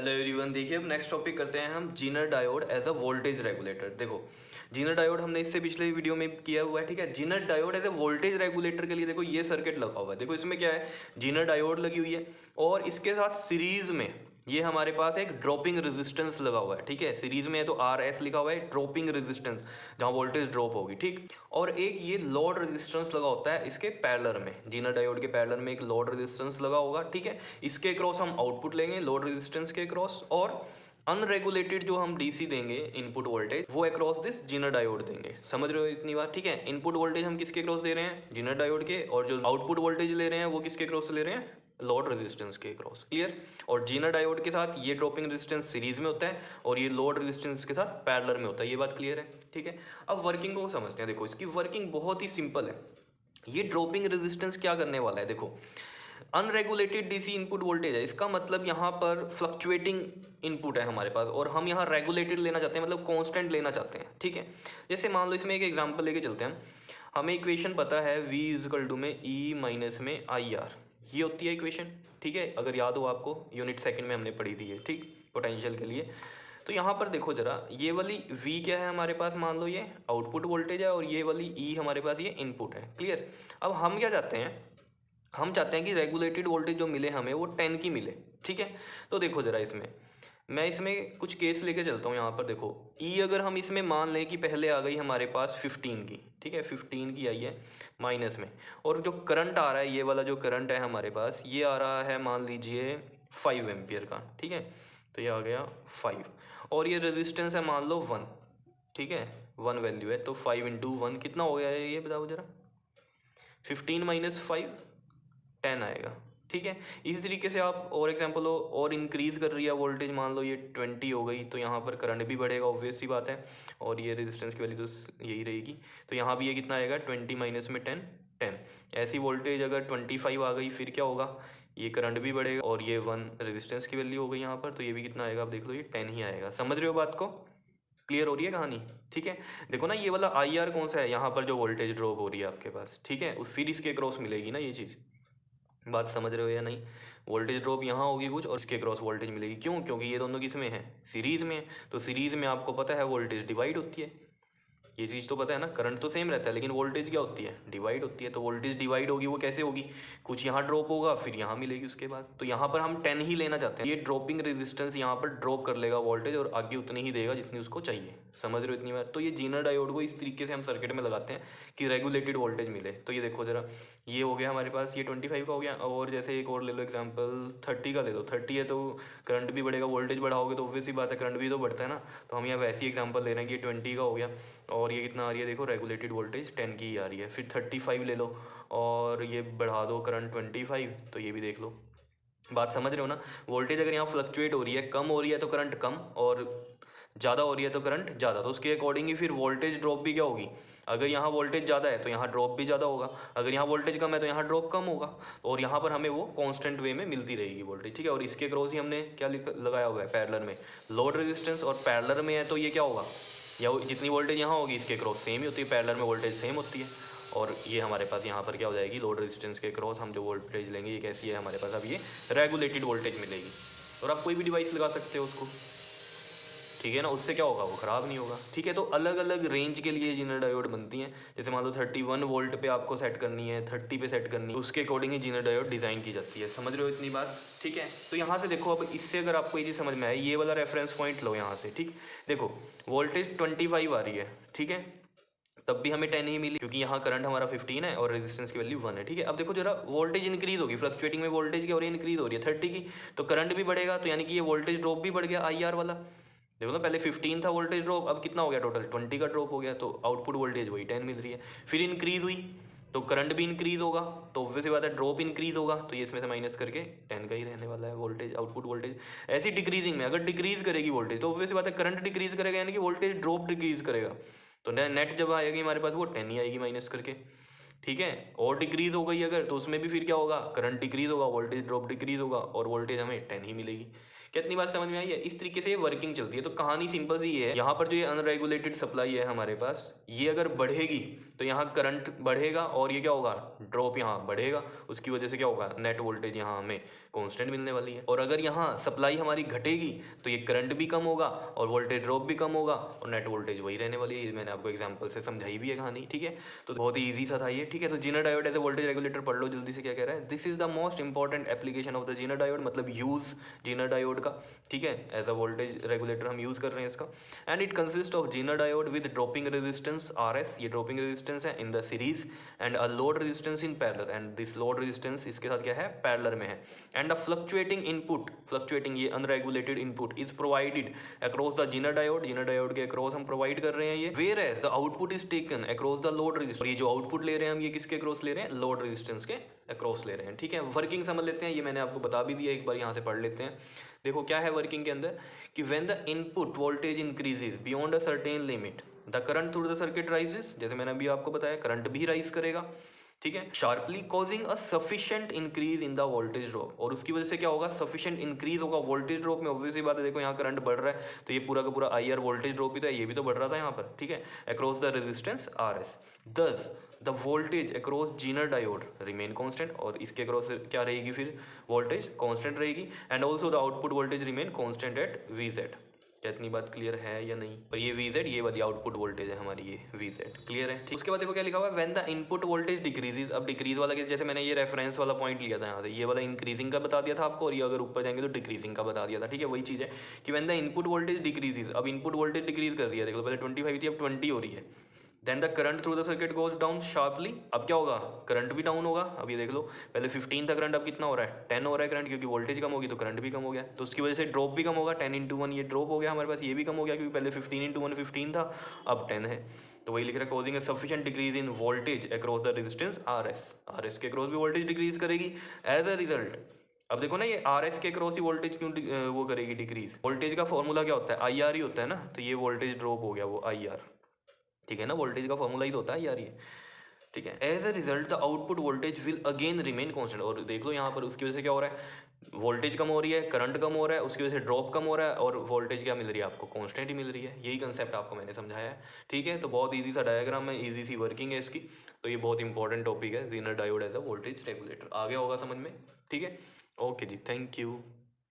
Hello everyone, देखिए अब next topic करते हैं हम zener diode as a voltage regulator. देखो जीनर डायोड हमने इससे पिछले वीडियो में किया हुआ है, ठीक है। Zener diode as a voltage regulator के लिए देखो ये सर्किट लगा हुआ है। देखो इसमें क्या है, जीनर डायोड लगी हुई है और इसके साथ सीरीज में ये हमारे पास एक ड्रॉपिंग रेजिस्टेंस लगा हुआ है, ठीक है। सीरीज में है तो आर एस लिखा हुआ है, ड्रॉपिंग रेजिस्टेंस जहाँ वोल्टेज ड्रॉप होगी, ठीक। और एक ये लोड रेजिस्टेंस लगा होता है इसके पैरेलल में, जीनर डायोड के पैरेलल में एक लोड रेजिस्टेंस लगा होगा, ठीक है। इसके क्रॉस हम आउटपुट लेंगे लोड रेजिस्टेंस के क्रॉस, और अनरेगुलेटेड जो हम डीसी देंगे इनपुट वोल्टेज वो अक्रॉस दिस जीनर डायोड देंगे। समझ रहे हो इतनी बात, ठीक है। इनपुट वोल्टेज हम किसके क्रॉस दे रहे हैं, जीनर डायोड के, और जो आउटपुट वोल्टेज ले रहे हैं वो किसके क्रॉस ले रहे हैं, लोड रेजिस्टेंस के क्रॉस। क्लियर। और जीनर डायोड के साथ ये ड्रॉपिंग रेजिस्टेंस सीरीज में होता है और ये लोड रेजिस्टेंस के साथ पैरेलल में होता है। ये बात क्लियर है, ठीक है। अब वर्किंग को समझते हैं। देखो इसकी वर्किंग बहुत ही सिंपल है। ये ड्रॉपिंग रेजिस्टेंस क्या करने वाला है, देखो अनरेगुलेटेड डीसी इनपुट वोल्टेज है, इसका मतलब यहाँ पर फ्लक्चुएटिंग इनपुट है हमारे पास, और हम यहाँ रेगुलेटेड लेना चाहते हैं, मतलब कांस्टेंट लेना चाहते हैं, ठीक है। जैसे मान लो इसमें एक एग्जांपल लेके चलते हैं। हमें इक्वेशन पता है V इजकल टू में E माइनस में IR, ये होती है इक्वेशन, ठीक है। अगर याद हो आपको, यूनिट सेकंड में हमने पढ़ी थी ये, ठीक, पोटेंशियल के लिए। तो यहाँ पर देखो जरा, ये वाली V क्या है हमारे पास, मान लो ये आउटपुट वोल्टेज है और ये वाली E हमारे पास ये इनपुट है। क्लियर। अब हम क्या चाहते हैं, हम चाहते हैं कि रेगुलेटेड वोल्टेज जो मिले हमें वो 10 की मिले, ठीक है। तो देखो जरा मैं इसमें कुछ केस लेके चलता हूँ। यहाँ पर देखो E अगर हम इसमें मान लें कि पहले आ गई हमारे पास 15 की, ठीक है, 15 की आई है माइनस में, और जो करंट आ रहा है, ये वाला जो करंट है हमारे पास, ये आ रहा है मान लीजिए 5 एम्पियर का, ठीक है। तो ये आ गया 5, और ये रेजिस्टेंस है मान लो 1, ठीक है, 1 वैल्यू है। तो 5 इंटू 1 कितना हो गया है, ये बताओ जरा। 15 माइनस 5 10 आएगा, ठीक है। इसी तरीके से आप और एग्जांपल हो, और इंक्रीज़ कर रही है वोल्टेज, मान लो ये 20 हो गई, तो यहाँ पर करंट भी बढ़ेगा, ऑब्वियस सी बात है। और ये रेजिस्टेंस की वैल्यू तो यही रहेगी, तो यहाँ भी ये कितना आएगा, 20 माइनस में 10 10। ऐसी वोल्टेज अगर 25 आ गई, फिर क्या होगा, ये करंट भी बढ़ेगा, और ये 1 रेजिस्टेंस की वैल्यू हो गई यहाँ पर, तो ये भी कितना आएगा, आप देख लो, ये 10 ही आएगा। समझ रहे हो बात को, क्लियर हो रही है कहानी, ठीक है। देखो ना, ये वाला IR कौन सा है, यहाँ पर जो वोल्टेज ड्रॉप हो रही है आपके पास, ठीक है, फिर इसके क्रॉस मिलेगी ना ये चीज़। बात समझ रहे हो या नहीं। वोल्टेज ड्रॉप यहाँ होगी कुछ, और इसके क्रॉस वोल्टेज मिलेगी, क्यों, क्योंकि ये दोनों किस में है, सीरीज में है। तो सीरीज में आपको पता है वोल्टेज डिवाइड होती है, ये चीज़ तो पता है ना। करंट तो सेम रहता है लेकिन वोल्टेज क्या होती है, डिवाइड होती है। तो वोल्टेज डिवाइड होगी, वो कैसे होगी, कुछ यहाँ ड्रॉप होगा फिर यहाँ मिलेगी उसके बाद। तो यहाँ पर हम 10 ही लेना चाहते हैं, ये ड्रॉपिंग रेजिस्टेंस यहाँ पर ड्रॉप कर लेगा वोल्टेज, और आगे उतनी ही देगा जितनी उसको चाहिए। समझ रहे हो इतनी बार। तो ये जीनर डायोड को इस तरीके से हम सर्किट में लगाते हैं कि रेगुलेटेड वोल्टेज मिले। तो ये देखो जरा, ये हो गया हमारे पास, ये 25 का हो गया। और जैसे एक और ले लो एग्जाम्पल, 30 का ले लो। 30 है तो करंट भी बढ़ेगा, वोल्टेज बढ़ाओगे तो ऑब्वियस सी बात है करंट भी तो बढ़ता है ना। तो हम यहाँ वैसी एग्जाम्पल ले रहे हैं कि ये 20 का हो गया, और ये कितना आ रही है, देखो रेगुलेटेड वोल्टेज 10 की ही आ रही है। फिर 35 ले लो और ये बढ़ा दो करंट 25, तो ये भी देख लो। बात समझ रहे हो ना। वोल्टेज अगर यहाँ फ्लक्चुएट हो रही है, कम हो रही है तो करंट कम, और ज़्यादा हो रही है तो करंट ज़्यादा, तो उसके अकॉर्डिंग ही फिर वोल्टेज ड्रॉप भी क्या होगी। अगर यहाँ वोल्टेज ज़्यादा है तो यहाँ ड्रॉप भी ज़्यादा होगा, अगर यहाँ वोल्टेज कम है तो यहाँ ड्रॉप कम होगा, और यहाँ पर हमें वो कांस्टेंट वे में मिलती रहेगी वोल्टेज, ठीक है। और इसके क्रॉस ही हमने क्या लगाया हुआ है, पैरेलल में लोड रेजिस्टेंस, और पैरेलल में है तो ये क्या होगा, या जितनी वोल्टेज यहाँ होगी इसके क्रॉस सेम ही होती है, पैरेलल में वोल्टेज सेम होती है। और ये हमारे पास यहाँ पर क्या हो जाएगी, लोड रेजिस्टेंस के क्रॉस हम जो वोल्टेज लेंगे ये कैसी है हमारे पास, अब ये रेगुलेटेड वोल्टेज मिलेगी। और आप कोई भी डिवाइस लगा सकते हो उसको, ठीक है ना, उससे क्या होगा, वो ख़राब नहीं होगा, ठीक है। तो अलग अलग रेंज के लिए जीनर डायोड बनती हैं। जैसे मान लो 31 वोल्ट पे आपको सेट करनी है, 30 पे सेट करनी है, उसके अकॉर्डिंग ही जीनर डायोड डिज़ाइन की जाती है। समझ रहे हो इतनी बात, ठीक है। तो यहाँ से देखो, अब इससे अगर आपको ये चीज़ समझ में आए, ये वाला रेफरेंस पॉइंट लो यहाँ से, ठीक। देखो वोल्टेज 25 आ रही है, ठीक है, तब भी हमें 10 ही मिली, क्योंकि यहाँ करंट हमारा 15 है और रेजिस्टेंस की वैल्यू 1 है, ठीक है। अब देखो जरा, वोल्टेज इंक्रीज होगी, फ्लक्चुएटिंग में वोल्टेज की, और ये इंक्रीज हो रही है 30 की, तो करंट भी बढ़ेगा, तो यानी कि ये वोल्टेज ड्रॉप भी बढ़ गया IR वाला। देखो ना, पहले 15 था वोल्टेज ड्रॉप, अब कितना हो गया, टोटल 20 का ड्रॉप हो गया, तो आउटपुट वोल्टेज वही 10 मिल रही है। फिर इंक्रीज हुई तो करंट भी इंक्रीज होगा, तो ऑब्वियस बात है ड्रॉप इंक्रीज होगा, तो ये इसमें से माइनस करके 10 का ही रहने वाला है वोल्टेज, आउटपुट वोल्टेज। ऐसी डिक्रीजिंग में अगर डिक्रीज करेगी वोल्टेज, तो ऑब्वियस बात है करंट डिक्रीज करेगा, यानी कि वोल्टेज ड्रॉप डिक्रीज करेगा, तो नेट जब आएगी हमारे पास वो 10 ही आएगी माइनस करके, ठीक है। और डिक्रीज हो गई अगर, तो उसमें भी फिर क्या होगा, करंट डिक्रीज होगा, वोल्टेज ड्रॉप डिक्रीज होगा, और वोल्टेज हमें 10 ही मिलेगी। कितनी बात समझ में आई है। इस तरीके से ये वर्किंग चलती है। तो कहानी सिंपल सी है, यहाँ पर जो ये अनरेगुलेटेड सप्लाई है हमारे पास, ये अगर बढ़ेगी तो यहाँ करंट बढ़ेगा, और ये क्या होगा, ड्रॉप यहाँ बढ़ेगा, उसकी वजह से क्या होगा, नेट वोल्टेज यहाँ हमें कांस्टेंट मिलने वाली है। और अगर यहाँ सप्लाई हमारी घटेगी तो ये करंट भी कम होगा और वोल्टेज ड्रॉप भी कम होगा और नेट वोल्टेज वही रहने वाली है। ये मैंने आपको एग्जांपल से समझाई भी है कहानी, ठीक है। तो बहुत ही ईजी सा था ये, ठीक है। तो zener diode as a voltage regulator पढ़ लो जल्दी से, क्या कह रहा है। This is the most important application of the zener diode, मतलब यूज जीनर डायोड का, ठीक है। एज अ वोल्टेज रेगुलेटर हम यूज कर रहे हैं इसका। And it consist of zener diode with dropping resistance RS, ये ड्रॉपिंग रेजिस्टेंस है in the series, and a load resistance in parallel, and this load resistance इसके साथ क्या है, पैरेलल में है। And a fluctuating input, fluctuating ये unregulated input is provided across the zener diode, zener diode के across हम प्रोवाइड कर रहे हैं ये। Whereas the output is taken across the load resistance, ये जो आउटपुट ले रहे हैं हम ये किसके अक्रॉस ले रहे हैं, लोड रेजिस्टेंस के अक्रॉस ले रहे हैं, ठीक है। वर्किंग समझ लेते हैं, ये मैंने आपको बता भी दिया, एक बार यहाँ से पढ़ लेते हैं। देखो क्या है वर्किंग के अंदर कि when the input voltage increases beyond a certain limit the current through the circuit rises, जैसे मैंने अभी आपको बताया करंट भी राइज करेगा, ठीक है, sharply causing a sufficient increase in the voltage drop, और उसकी वजह से क्या होगा, सफिशिएंट इंक्रीज होगा वोल्टेज ड्रॉप में। ऑब्वियसली बात है, देखो यहाँ करंट बढ़ रहा है तो ये पूरा का पूरा IR वोल्टेज ड्रॉप ही था, ये भी तो बढ़ रहा था यहाँ पर, ठीक है, अक्रॉस द रेजिस्टेंस RS। दस the voltage across Zener diode remain constant, और इसके अक्रॉस क्या रहेगी फिर, वोल्टेज कांस्टेंट रहेगी। And also the output voltage remain constant eight VZ। क्या इतनी बात क्लियर है या नहीं। और ये VZ, ये वाली आउटपुट वोल्टेज है हमारी, ये VZ क्लियर है, ठीक। उसके बाद देखो क्या लिखा हुआ है, when the input voltage decreases. अब डिक्रीज वाला जैसे मैंने ये रेफरेंस वाला पॉइंट लिया था यहाँ से, ये वाला इंक्रीजिंग का बता दिया था आपको, और ये अगर ऊपर जाएंगे तो डिक्रीजिंग का बता दिया था, ठीक है। वही चीज़ है कि when the input voltage decreases, अब इनपुट वोल्टेज डिक्रीज कर रही है, देखो पहले 25 थी अब 20 हो रही है। Then the current through the circuit goes down sharply, अब क्या होगा, करंट भी डाउन होगा। अब ये देख लो, पहले 15 था करंट, अब कितना हो रहा है, 10 हो रहा है करंट, क्योंकि वोल्टेज कम होगी तो करंट भी कम हो गया, तो उसकी वजह से ड्रॉप भी कम होगा। 10 × 1 ये ड्रॉप हो गया हमारे पास, ये भी कम हो गया क्योंकि पहले 15 × 1 15 था, अब 10 है। तो वही लिख रहा है, causing a sufficient decrease in voltage across the resistance RS के अक्रॉस भी वोल्टेज डिक्रीज करेगी। एज अ रिजल्ट, अब देखो ना, ये RS के अक्रॉस ही वोल्टेज क्यों वो करेगी डिक्रीज, वोल्टेज का फॉर्मूला क्या होता है, IR ही होता है ना, तो ये वोल्टेज ड्रॉप हो गया वो IR, ठीक है ना, वोल्टेज का फॉर्मूला ही तो होता है यार ये, ठीक है। As a result the output voltage will again remain constant, और देख लो यहाँ पर उसकी वजह से क्या हो रहा है, वोल्टेज कम हो रही है, करंट कम हो रहा है, उसकी वजह से ड्रॉप कम हो रहा है, और वोल्टेज क्या मिल रही है आपको, कांस्टेंट ही मिल रही है। यही कंसेप्ट आपको मैंने समझाया है, ठीक है। तो बहुत ईजी सा डायग्राम है, ईजी सी वर्किंग है इसकी, तो ये बहुत इंपॉर्टेंट टॉपिक है, zener diode as a voltage regulator. आ गया होगा समझ में, ठीक है। Okay ji, thank you.